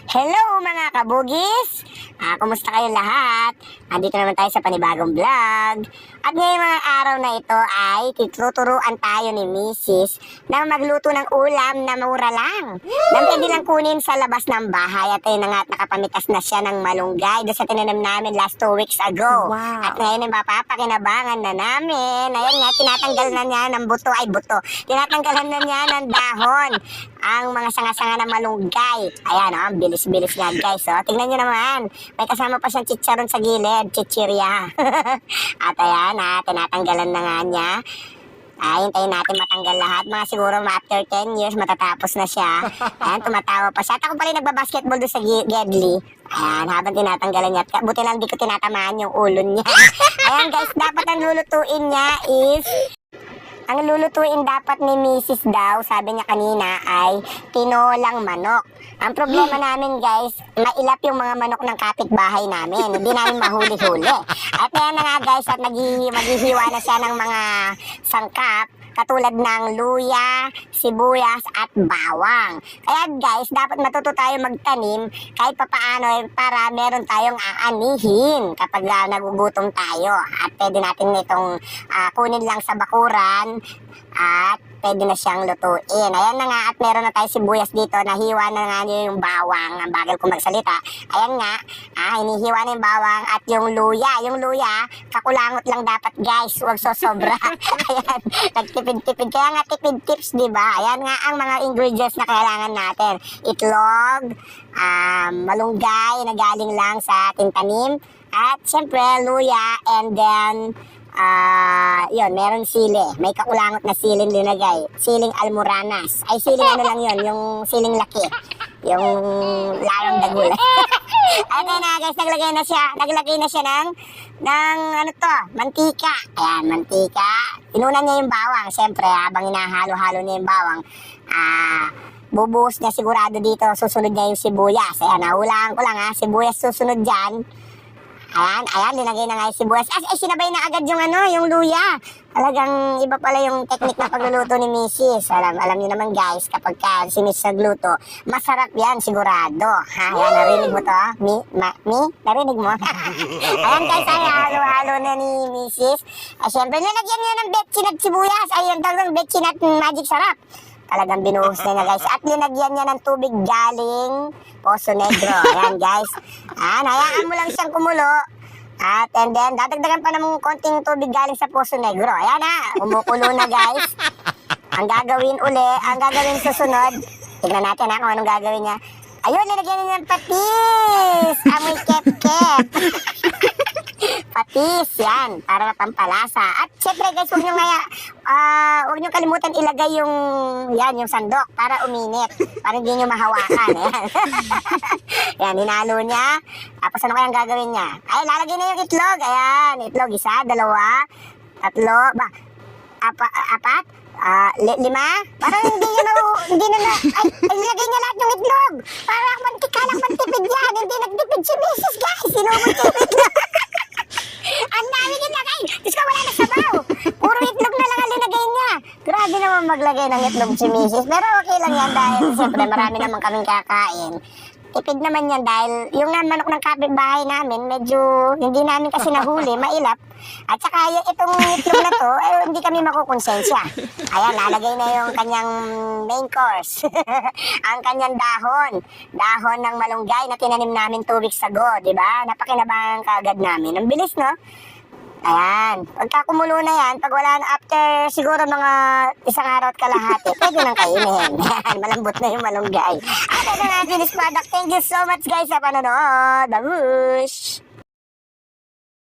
Hello mga kabugis! Kumusta kayo lahat? Andito naman tayo sa panibagong vlog. At ngayong mga araw na ito ay tuturuan tayo ni Mrs. na magluto ng ulam na mura lang. Na pwede lang kunin sa labas ng bahay. At ayun na nga, nakapamitas na siya ng malunggay doon sa tinanim namin last 2 weeks ago. Wow. At ngayon ay mapapakinabangan na namin. Ayun nga, tinatanggal na niya ng buto. Tinatanggalan na niya ng dahon ang mga sanga-sanga ng malunggay. Ayan, ang bilis-bilis nga guys. Tingnan nyo naman. May kasama pa siyang chicharon sa gilid. Chichirya. At ayan, tinatanggalan na nga niya. Hintayin natin matanggal lahat. Mga siguro after 10 years, matatapos na siya. Ayan, tumatawa pa siya. At ako pala nagbabasketball doon sa Gedli. Ayan, habang tinatanggalan niya. Buti lang di ko tinatamaan yung ulo niya. Ayan guys, dapat ang lulutuin niya is... Ang lulutuin dapat ni Mrs. daw, sabi niya kanina, ay tinolang manok. Ang problema namin guys, mailap yung mga manok ng kapitbahay namin. Hindi namin mahuli-huli. At yan na nga guys, at maghihiwa na siya ng mga sangkap, katulad ng luya, sibuyas, at bawang. Kaya guys, dapat matuto tayo magtanim kahit papaano para meron tayong aanihin kapag nagugutom tayo. At pwede natin itong kunin lang sa bakuran at pwede na siyang lutuin. Ayan na nga, at meron na tayo sibuyas dito. Nahiwa na nga niyo yung bawang. Ang bagal ko magsalita. Ayan nga, hinihiwa na yung bawang at yung luya. Yung luya, kakulangot lang dapat guys. Huwag sosobra. Ayan, nagtipid-tipid. Kaya nga tipid tips, diba? Ayan nga ang mga ingredients na kailangan natin. Itlog, malunggay na galing lang sa tintanim, at syempre luya, and then yun, meron sili. May kakulangot na siling linagay. Siling almoranas. Ay, siling ano lang yun, yung siling laki. Yung larang dagul. At ayun na guys, naglagay na siya ng ano to, mantika. Ayan, mantika. Inunan niya yung bawang. Siyempre, habang hinahalo-halo niya yung bawang, bubuhos niya sigurado dito. Susunod niya yung sibuyas. Ayan, nahulaan ko lang sibuyas susunod dyan. Ayan, linagay na nga yung sibuyas. Sinabay na agad yung yung luya. Talagang iba pala yung technique na pagluluto ni Mrs. Alam niyo naman guys, kapag si Mrs. nagluto, masarap yan, sigurado. Ayan, narinig mo to? Narinig mo? Ayan guys, halo-halo na ni Mrs. Siyempre, nilagyan niya ng betchin at sibuyas. Ayun, talagang betchin at magic sarap. Talagang binuhos na niya guys. At linagyan niya ng tubig galing Poso Negro. Ayan guys. Hayaan mo lang siyang kumulo. And then, dadagdagan pa ng konting tubig galing sa Poso Negro. Ayan umukulo na guys. Ang gagawin susunod, tignan natin kung anong gagawin niya. Ayun, linagyan niya ng patis. Amoy kep-kep. Patis, yan, para pampalasa. At syempre guys, huwag nyo kalimutan ilagay yung sandok para uminit, para hindi nyo mahawakan. Yan, hinalo niya. Tapos ano kayang gagawin niya? Ay, lalagay na yung itlog. Ayan, itlog, 1, 2, 3, apat, 5, parang hindi na, ilagay niya lahat yung itlog. Parang mantika lang, mantipid yan. Hindi nagtipid si Mrs. guys. Sinumot yung itlog. Ang dami nilagay. Diyos ko, wala na sabaw. Puro itlog na lang ang linagay niya. Grabe naman maglagay ng itlog si Mrs. Pero okay lang yan dahil siyempre marami naman kaming kakain. Tipid naman yan dahil yung manok ng kapitbahay namin, medyo hindi namin kasi nahuli, mailap. At saka itong itlog na to, hindi kami makukonsensya. Ayan, lalagay na yung kanyang main course. Ang kanyang dahon ng malunggay na tinanim namin 2 weeks ago, di ba? Napakinabangan kaagad namin. Ang bilis, no? Ayan, pagka kumulo na yan, pag wala na after siguro mga 1 araw at kalahati, pwede nang kainin. Malambot na yung malunggay. At ito na natin this product. Thank you so much guys sa panonood. Babush!